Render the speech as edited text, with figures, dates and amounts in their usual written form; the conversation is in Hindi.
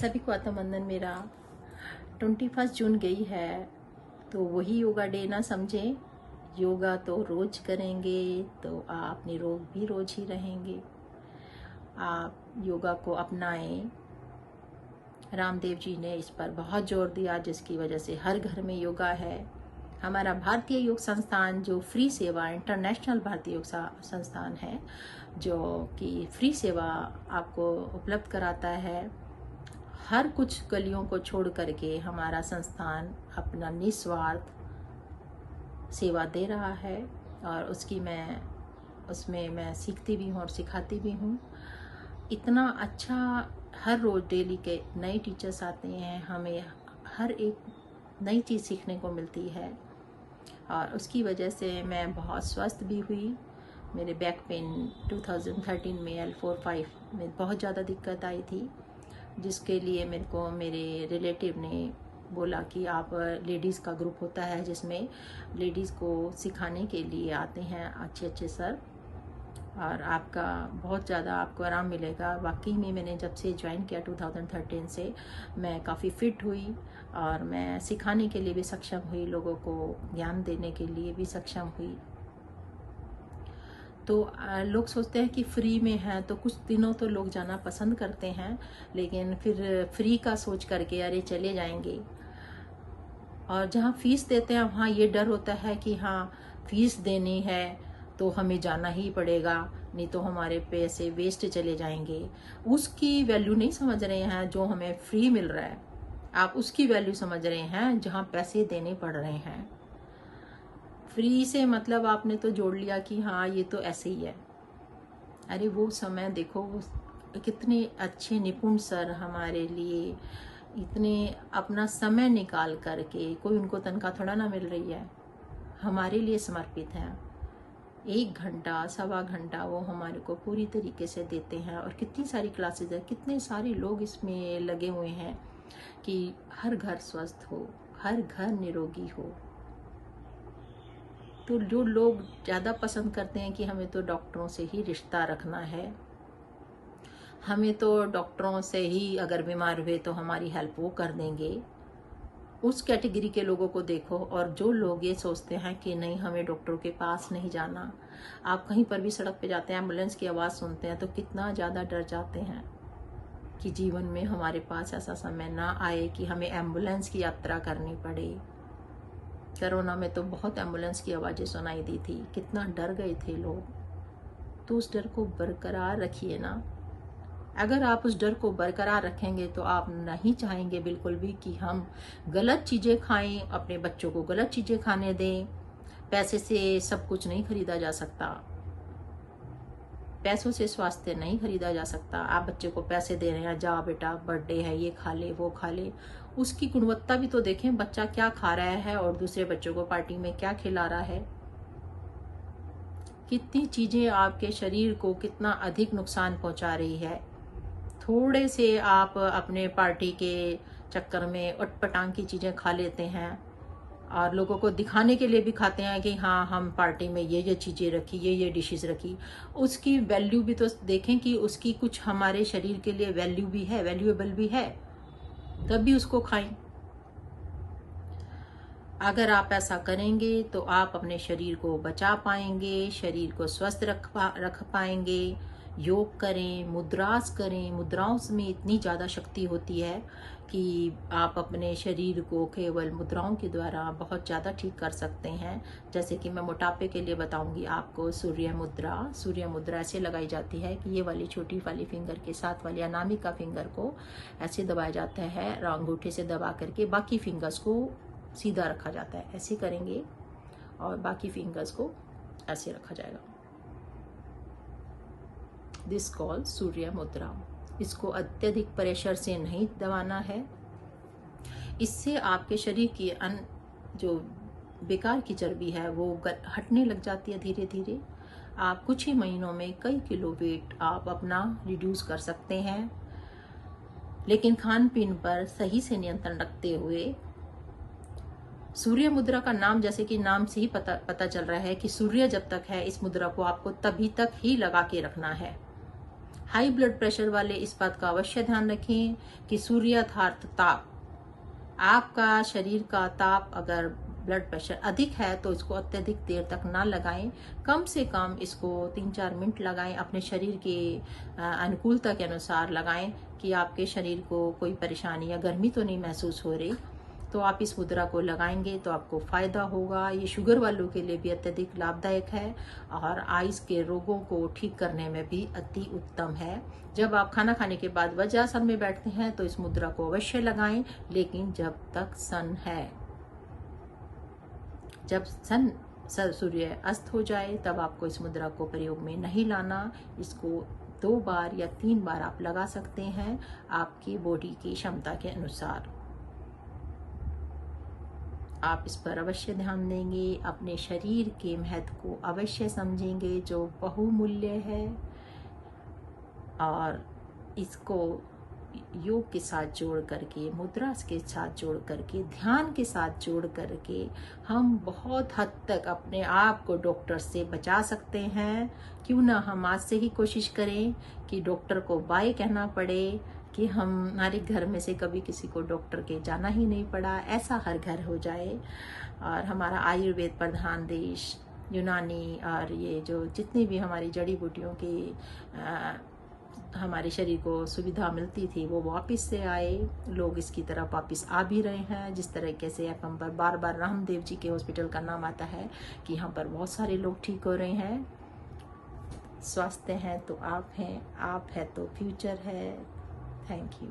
सभी को आत्म वंदन। मेरा 21 जून गई है तो वही योगा डे ना समझें। योगा तो रोज करेंगे तो आप निरोग भी रोज ही रहेंगे। आप योगा को अपनाएं। रामदेव जी ने इस पर बहुत जोर दिया, जिसकी वजह से हर घर में योगा है। हमारा भारतीय योग संस्थान जो फ्री सेवा, इंटरनेशनल भारतीय योग संस्थान है, जो कि फ्री सेवा आपको उपलब्ध कराता है। हर कुछ गलियों को छोड़ करके हमारा संस्थान अपना निस्वार्थ सेवा दे रहा है और उसमें मैं सीखती भी हूँ और सिखाती भी हूँ। इतना अच्छा हर रोज डेली के नए टीचर्स आते हैं, हमें हर एक नई चीज़ सीखने को मिलती है और उसकी वजह से मैं बहुत स्वस्थ भी हुई। मेरे बैक पेन 2013 में L4-5 में बहुत ज़्यादा दिक्कत आई थी, जिसके लिए मेरे को मेरे रिलेटिव ने बोला कि आप लेडीज़ का ग्रुप होता है जिसमें लेडीज़ को सिखाने के लिए आते हैं अच्छे अच्छे सर, और आपका बहुत ज़्यादा आपको आराम मिलेगा। वाकई में मैंने जब से ज्वाइन किया 2013 से मैं काफ़ी फिट हुई और मैं सिखाने के लिए भी सक्षम हुई, लोगों को ज्ञान देने के लिए भी सक्षम हुई। तो लोग सोचते हैं कि फ्री में है तो कुछ दिनों तो लोग जाना पसंद करते हैं, लेकिन फिर फ्री का सोच करके अरे चले जाएंगे। और जहाँ फीस देते हैं वहाँ ये डर होता है कि हाँ फीस देनी है तो हमें जाना ही पड़ेगा, नहीं तो हमारे पैसे वेस्ट चले जाएंगे। उसकी वैल्यू नहीं समझ रहे हैं जो हमें फ्री मिल रहा है, आप उसकी वैल्यू समझ रहे हैं जहाँ पैसे देने पड़ रहे हैं। फ्री से मतलब आपने तो जोड़ लिया कि हाँ ये तो ऐसे ही है। अरे वो समय देखो, वो कितने अच्छे निपुण सर हमारे लिए इतने अपना समय निकाल करके, कोई उनको तनख्वाह थोड़ा ना मिल रही है, हमारे लिए समर्पित हैं। 1 घंटा 1.25 घंटा वो हमारे को पूरी तरीके से देते हैं। और कितनी सारी क्लासेज है, कितने सारे लोग इसमें लगे हुए हैं कि हर घर स्वस्थ हो, हर घर निरोगी हो। तो जो लोग ज़्यादा पसंद करते हैं कि हमें तो डॉक्टरों से ही रिश्ता रखना है, हमें तो डॉक्टरों से ही अगर बीमार हुए तो हमारी हेल्प वो कर देंगे, उस कैटेगरी के लोगों को देखो। और जो लोग ये सोचते हैं कि नहीं हमें डॉक्टरों के पास नहीं जाना, आप कहीं पर भी सड़क पे जाते हैं, एम्बुलेंस की आवाज़ सुनते हैं तो कितना ज़्यादा डर जाते हैं कि जीवन में हमारे पास ऐसा समय ना आए कि हमें एम्बुलेंस की यात्रा करनी पड़े। कोरोना में तो बहुत एम्बुलेंस की आवाज़ें सुनाई दी थी, कितना डर गए थे लोग। तो उस डर को बरकरार रखिए ना। अगर आप उस डर को बरकरार रखेंगे तो आप नहीं चाहेंगे बिल्कुल भी कि हम गलत चीज़ें खाएं, अपने बच्चों को गलत चीज़ें खाने दें। पैसे से सब कुछ नहीं खरीदा जा सकता, पैसों से स्वास्थ्य नहीं खरीदा जा सकता। आप बच्चे को पैसे दे रहे हैं, जा बेटा बर्थडे है ये खा ले वो खा ले, उसकी गुणवत्ता भी तो देखें, बच्चा क्या खा रहा है और दूसरे बच्चों को पार्टी में क्या खिला रहा है। कितनी चीज़ें आपके शरीर को कितना अधिक नुकसान पहुंचा रही है। थोड़े से आप अपने पार्टी के चक्कर में अटपटांग की चीज़ें खा लेते हैं और लोगों को दिखाने के लिए भी खाते हैं कि हाँ हम पार्टी में ये चीज़ें रखी, ये डिशेस रखी। उसकी वैल्यू भी तो देखें कि उसकी कुछ हमारे शरीर के लिए वैल्यू भी है, वैल्यूएबल भी है, तब भी उसको खाएं। अगर आप ऐसा करेंगे तो आप अपने शरीर को बचा पाएंगे, शरीर को स्वस्थ रख पाएंगे। योग करें, मुद्रास करें। मुद्राओं में इतनी ज़्यादा शक्ति होती है कि आप अपने शरीर को केवल मुद्राओं के द्वारा बहुत ज़्यादा ठीक कर सकते हैं। जैसे कि मैं मोटापे के लिए बताऊंगी आपको सूर्य मुद्रा। सूर्य मुद्रा ऐसे लगाई जाती है कि ये वाली छोटी वाली फिंगर के साथ वाली अनामिका फिंगर को ऐसे दबाया जाता है, अंगूठे से दबा करके बाकी फिंगर्स को सीधा रखा जाता है। ऐसे करेंगे और बाकी फिंगर्स को ऐसे रखा जाएगा। दिस कॉल सूर्य मुद्रा। इसको अत्यधिक प्रेशर से नहीं दबाना है। इससे आपके शरीर की जो बेकार की चर्बी है वो हटने लग जाती है धीरे धीरे। आप कुछ ही महीनों में कई किलो वेट आप अपना रिड्यूस कर सकते हैं, लेकिन खान पीन पर सही से नियंत्रण रखते हुए। सूर्य मुद्रा का नाम, जैसे कि नाम से ही पता चल रहा है कि सूर्य जब तक है इस मुद्रा को आपको तभी तक ही लगा के रखना है। हाई ब्लड प्रेशर वाले इस बात का अवश्य ध्यान रखें कि सूर्याधार्त ताप, आपका शरीर का ताप अगर ब्लड प्रेशर अधिक है तो इसको अत्यधिक देर तक ना लगाएं। कम से कम इसको 3-4 मिनट लगाएं, अपने शरीर के अनुकूलता के अनुसार लगाएं कि आपके शरीर को कोई परेशानी या गर्मी तो नहीं महसूस हो रही। तो आप इस मुद्रा को लगाएंगे तो आपको फायदा होगा। ये शुगर वालों के लिए भी अत्यधिक लाभदायक है और आइस के रोगों को ठीक करने में भी अति उत्तम है। जब आप खाना खाने के बाद वज्रासन में बैठते हैं तो इस मुद्रा को अवश्य लगाएं, लेकिन जब तक सन है। जब सूर्य अस्त हो जाए तब आपको इस मुद्रा को प्रयोग में नहीं लाना। इसको 2 बार या 3 बार आप लगा सकते हैं आपकी बॉडी की क्षमता के अनुसार। आप इस पर अवश्य ध्यान देंगे, अपने शरीर के महत्व को अवश्य समझेंगे जो बहुमूल्य है, और इसको योग के साथ जोड़ करके, मुद्रा के साथ जोड़ करके, ध्यान के साथ जोड़ करके हम बहुत हद तक अपने आप को डॉक्टर से बचा सकते हैं। क्यों ना हम आज से ही कोशिश करें कि डॉक्टर को बाय कहना पड़े, कि हमारे घर में से कभी किसी को डॉक्टर के जाना ही नहीं पड़ा, ऐसा हर घर हो जाए। और हमारा आयुर्वेद प्रधान देश, यूनानी और ये जो जितनी भी हमारी जड़ी बूटियों की हमारे शरीर को सुविधा मिलती थी वो वापस से आए। लोग इसकी तरफ वापस आ भी रहे हैं। जिस तरीके से एफएम पर बार बार रामदेव जी के हॉस्पिटल का नाम आता है कि यहाँ पर बहुत सारे लोग ठीक हो रहे हैं। स्वास्थ्य है तो आप हैं, आप है तो फ्यूचर है। Thank you.